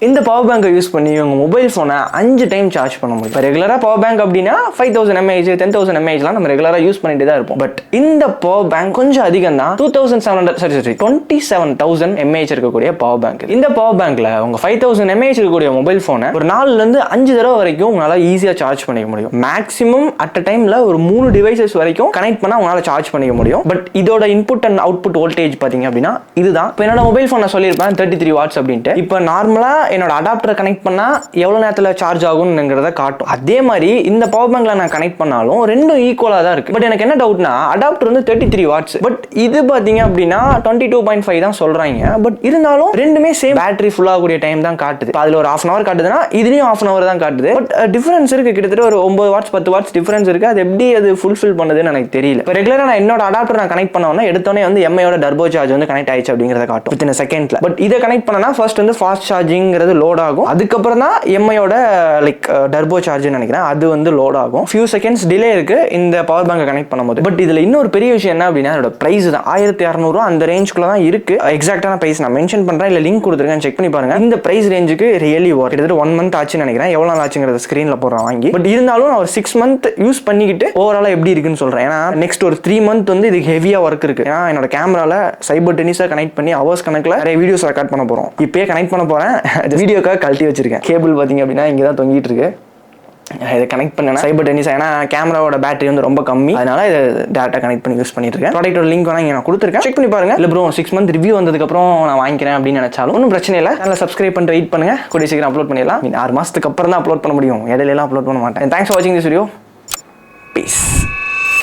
இந்த power பேங்கை use பண்ணி உங்கள் மொபைல் ஃபோனை 5 டைம் சார்ஜ் பண்ண முடியும். இப்போ ரெகுலராக பவர் பேங்க் அப்படின்னா 5000 mAh 10,000 mAhலாம் நம்ம ரெகுலராக யூஸ் பண்ணிட்டு தான் இருப்போம். பட் இந்த பவர் பேங்க் கொஞ்சம் அதிகம் தான். 27,000 mAh இருக்கக்கூடிய பவர் பேங்க். இந்த பவர் பேங்க்ல உங்க 5000 mAh இருக்கக்கூடிய மொபைல் ஃபோனை ஒரு 4 இருந்து 5 தடவை வரைக்கும் உங்களால் ஈஸியாக சார்ஜ் பண்ணிக்க முடியும். மேக்ஸிமம் அட் அ டைம்ல ஒரு 3 டிவைசஸ் வரைக்கும் கனெக்ட் பண்ணா உங்களால் சார்ஜ் பண்ணிக்க முடியும். பட் இதோட இன்புட் அண்ட் அவுட்புட் வோல்டேஜ் பார்த்தீங்க அப்படின்னா இதுதான். இப்போ என்னோட மொபைல் ஃபோன் நான் சொல்லியிருப்பேன் 33 வாட்ஸ் அப்படின்ட்டு. இப்போ நார்மலா என்னோட அடாப்டரை கனெக்ட் பண்ணா எவ்வளவு நேரத்தில் சார்ஜ் ஆகும்ங்கிறத காட்டும். அதே மாதிரி இந்த பவர் பேங்க்ல நான் கனெக்ட் பண்ணாலும் ரெண்டும் ஈக்குவலா தான் இருக்கு. பட் எனக்கு என்ன டவுட்னா அடாப்டர் வந்து 33 வாட்ஸ், பட் இது பாத்தீங்க அப்படின்னா 22.5 தான் சொல்றாங்க. பட் இருந்தாலும் ரெண்டுமே சேம் பேட்டரி ஃபுல் ஆகக்கூடிய டைம் தான் காட்டுது. அதுல ஒரு 1/2 ஹவர் காட்டுதுன்னா இதுலயும் 1/2 ஹவர் தான் காட்டுது. பட் டிஃபரன்ஸ் இருக்கு, கிட்டத்தட்ட ஒரு 9 வாட்ஸ் 10 வாட்ஸ் டிஃபரன்ஸ் இருக்கு. அது எப்படி அது ஃபுல்ஃபில் பண்ணுதுன்னு எனக்கு தெரியல. இப்போ ரெகுலரா நான் என்னோட அடாப்டர் நான் கனெக்ட் பண்ணோம்னா எடுத்தோடனே வந்து எம்ஐயோட டர்போ சார்ஜ் வந்து கனெக்ட் ஆயிடுச்சு அப்படிங்கறத காட்டும் வித்தின் செகண்ட்ல. பட் இதை கனெக்ட் பண்ணனா ஃபர்ஸ்ட் வந்து ஃபாஸ்ட் சார்ஜிங்கிறது லோட் ஆகும். அதுக்கப்புறம் தான் எம்ஐயோட லைக் டர்போ சார்ஜ் நினைக்கிறேன் அது வந்து லோட் ஆகும். ஃபியூ செகண்ட்ஸ் டிலே இருக்கு இந்த பவர் பேங்கை கனெக்ட் பண்ணும்போது. பட் இதுல இன்னொரு பெரிய விஷயம் என்ன அப்படின்னா அதோட பிரைஸ் தான் 1600 அந்த ரேஞ்சுக்குள்ள தான் இருக்கு. எக்ஸாக்டான பிரைஸ் நான் மென்ஷன் பண்றேன், இல்ல லிங்க் கொடுத்துருக்கேன், செக் பண்ணி பாருங்க. இந்த பிரைஸ் ரேஞ்சுக்கு ரியலி ஒர்த். கிட்டத்தட்ட 1 மந்த் ஆச்சுன்னு நினைக்கிறேன். எவ்வளவு நாள் ஆச்சுங்கிறத ஸ்கிரீன்ல போடுறேன் வாங்கி. பட் இருந்தாலும் நான் ஒரு 6 மந்த் யூஸ் பண்ணிக்கிட்டு ஓவராலா எப்படி இருக்குன்னு சொல்றேன். ஏன்னா நெக்ஸ்ட் ஒரு 3 மந்த் வந்து இதுக்கு ஹெவியா ஒர்க் இருக்கு. ஏன்னா என்னோட கேமரால சைபர் டென்னிஸா கனெக்ட் பண்ணி ஹவர்ஸ் கணக்குல நிறைய வீடியோஸ் ரெக்கார்ட் பண்ண போறோம். இப்பயே கனெக்ட் பண்ண போறேன். வீடியோக்காக கழட்டி வச்சிருக்கேன். கேபிள் பாத்தீங்க அப்படின்னா இங்க தான் தொங்கிட்டு இருக்கு. இதை கனெக்ட் பண்ணேன் சைபர் டென்னிஸ். ஏன்னா கேமராவோட பேட்டரி வந்து ரொம்ப கம்மி, அதனால இதை டேரக்டா கனெக்ட் பண்ணி யூஸ் பண்ணிட்டு இருக்கேன். ப்ராடக்ட்டோட லிங்க் வேணா நான் கொடுத்துருக்கேன், செக் பண்ணி பாருங்க. இல்ல ப்ரோ 6 மந்த் ரிவ்யூ வந்ததுக்கு அப்புறம் நான் வாங்கிக்கிறேன் அப்படின்னு நினைச்சாலும் ஒன்றும் பிரச்சனை இல்லை. நல்லா சப்ஸ்கிரைப் பண்ணிட்டு வெயிட் பண்ணுங்க, கூடிய சீக்கிரம் அப்லோட் பண்ணிடலாம். 6 மாசத்துக்கு அப்புறம் தான் அப்லோட் பண்ண முடியும், இடையில எல்லாம் அப்லோட் பண்ண மாட்டேன். தேங்க்ஸ் ஃபார் வாட்சிங் திஸ் வீடியோ. பீஸ்.